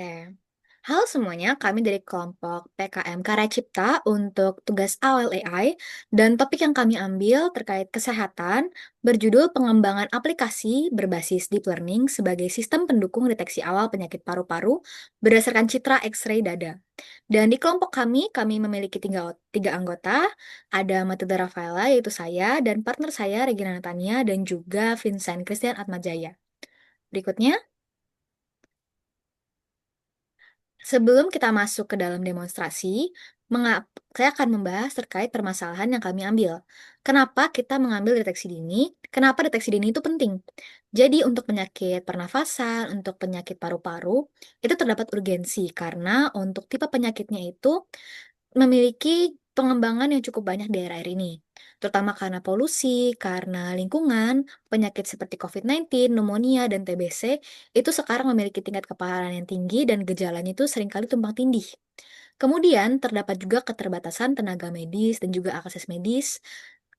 Oke. Halo semuanya, kami dari kelompok PKM Karya Cipta untuk tugas awal AI dan topik yang kami ambil terkait kesehatan berjudul pengembangan aplikasi berbasis deep learning sebagai sistem pendukung deteksi awal penyakit paru-paru berdasarkan citra X-ray dada. Dan di kelompok kami memiliki tiga anggota, ada Matilda Rafaela yaitu saya dan partner saya Regina Natania dan juga Vincent Christian Atmajaya. Berikutnya. Sebelum kita masuk ke dalam demonstrasi, saya akan membahas terkait permasalahan yang kami ambil. Kenapa kita mengambil deteksi dini? Kenapa deteksi dini itu penting? Jadi untuk penyakit pernafasan, untuk penyakit paru-paru, itu terdapat urgensi karena untuk tipe penyakitnya itu memiliki pengembangan yang cukup banyak di akhir-akhir ini, terutama karena polusi, karena lingkungan, penyakit seperti COVID-19, pneumonia, dan TBC itu sekarang memiliki tingkat keparahan yang tinggi dan gejalanya itu seringkali tumpang tindih. Kemudian terdapat juga keterbatasan tenaga medis dan juga akses medis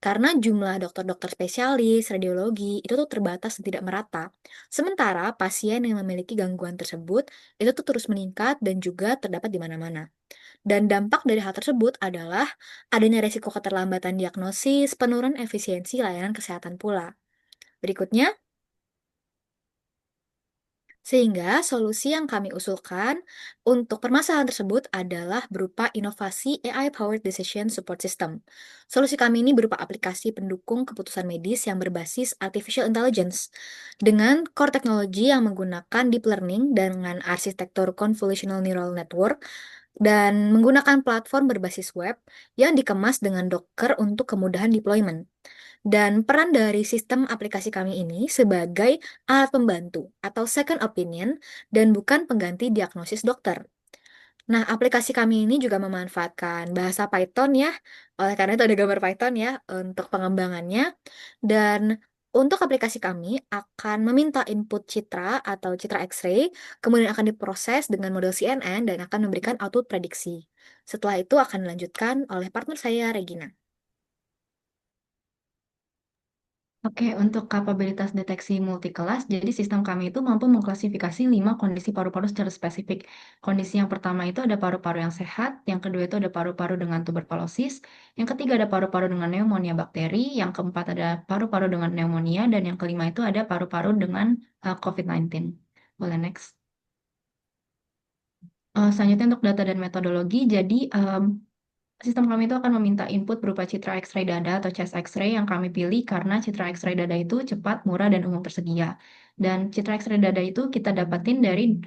karena jumlah dokter-dokter spesialis, radiologi itu tuh terbatas dan tidak merata. Sementara pasien yang memiliki gangguan tersebut itu tuh terus meningkat dan juga terdapat di mana-mana. Dan dampak dari hal tersebut adalah adanya resiko keterlambatan diagnosis, penurunan efisiensi layanan kesehatan pula. Berikutnya, sehingga solusi yang kami usulkan untuk permasalahan tersebut adalah berupa inovasi AI-powered decision support system. Solusi kami ini berupa aplikasi pendukung keputusan medis yang berbasis artificial intelligence dengan core teknologi yang menggunakan deep learning dengan arsitektur convolutional neural network dan menggunakan platform berbasis web yang dikemas dengan Docker untuk kemudahan deployment. Dan peran dari sistem aplikasi kami ini sebagai alat pembantu atau second opinion dan bukan pengganti diagnosis dokter. Nah, aplikasi kami ini juga memanfaatkan bahasa Python ya, oleh karena itu ada gambar Python ya untuk pengembangannya. Dan untuk aplikasi kami akan meminta input citra atau citra X-ray, kemudian akan diproses dengan model CNN dan akan memberikan output prediksi. Setelah itu akan dilanjutkan oleh partner saya, Regina. Oke, untuk kapabilitas deteksi multikelas, jadi sistem kami itu mampu mengklasifikasi 5 kondisi paru-paru secara spesifik. Kondisi yang pertama itu ada paru-paru yang sehat, yang kedua itu ada paru-paru dengan tuberkulosis, yang ketiga ada paru-paru dengan pneumonia bakteri, yang keempat ada paru-paru dengan pneumonia, dan yang kelima itu ada paru-paru dengan COVID-19. Boleh next. Selanjutnya untuk data dan metodologi, jadi sistem kami itu akan meminta input berupa citra X-ray dada atau chest X-ray yang kami pilih karena citra X-ray dada itu cepat, murah, dan umum tersedia. Dan citra X-ray dada itu kita dapatin dari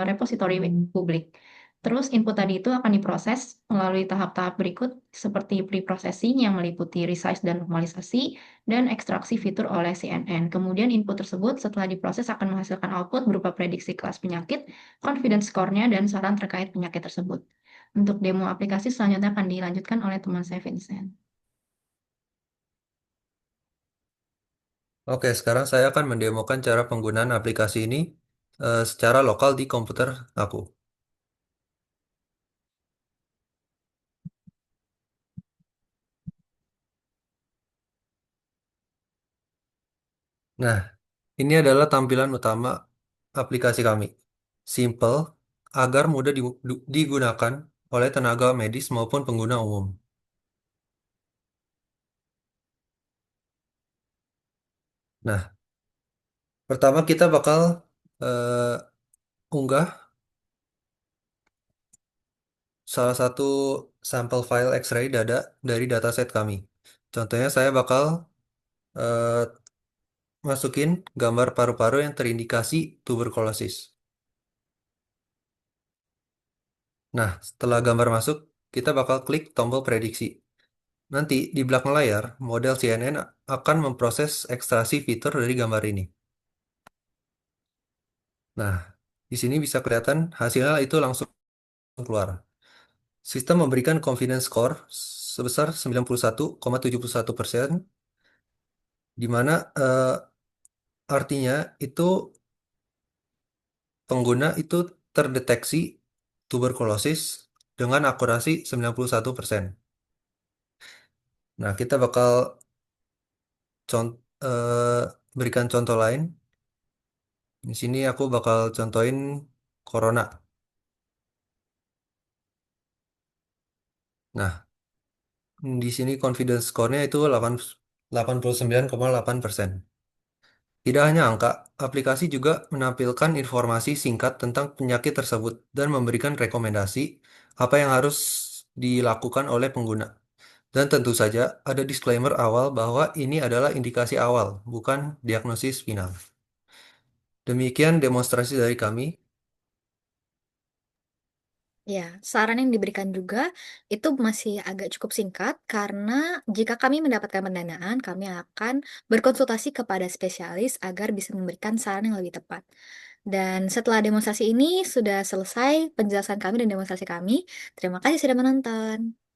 repositori publik. Terus input tadi itu akan diproses melalui tahap-tahap berikut seperti pre-processing yang meliputi resize dan normalisasi dan ekstraksi fitur oleh CNN. Kemudian input tersebut setelah diproses akan menghasilkan output berupa prediksi kelas penyakit, confidence score-nya, dan saran terkait penyakit tersebut. Untuk demo aplikasi selanjutnya akan dilanjutkan oleh teman saya Vincent. Oke, sekarang saya akan mendemokan cara penggunaan aplikasi ini secara lokal di komputer aku. Nah, ini adalah tampilan utama aplikasi kami. Simple, agar mudah digunakan oleh tenaga medis maupun pengguna umum. Nah, pertama kita bakal unggah salah satu sampel file X-ray dada dari dataset kami. Contohnya saya bakal eh, masukin gambar paru-paru yang terindikasi tuberkulosis. Nah, setelah gambar masuk, kita bakal klik tombol prediksi. Nanti di belakang layar, model CNN akan memproses ekstraksi fitur dari gambar ini. Nah, di sini bisa kelihatan hasilnya itu langsung keluar. Sistem memberikan confidence score sebesar 91,71%, di mana artinya itu pengguna itu terdeteksi tuberkulosis dengan akurasi 91%. Nah, kita bakal berikan contoh lain. Di sini aku bakal contohin corona. Nah, di sini confidence score-nya itu 89,8%. Tidak hanya angka, aplikasi juga menampilkan informasi singkat tentang penyakit tersebut dan memberikan rekomendasi apa yang harus dilakukan oleh pengguna. Dan tentu saja ada disclaimer awal bahwa ini adalah indikasi awal, bukan diagnosis final. Demikian demonstrasi dari kami. Ya, saran yang diberikan juga itu masih agak cukup singkat karena jika kami mendapatkan pendanaan, kami akan berkonsultasi kepada spesialis agar bisa memberikan saran yang lebih tepat. Dan setelah demonstrasi ini sudah selesai penjelasan kami dan demonstrasi kami. Terima kasih sudah menonton.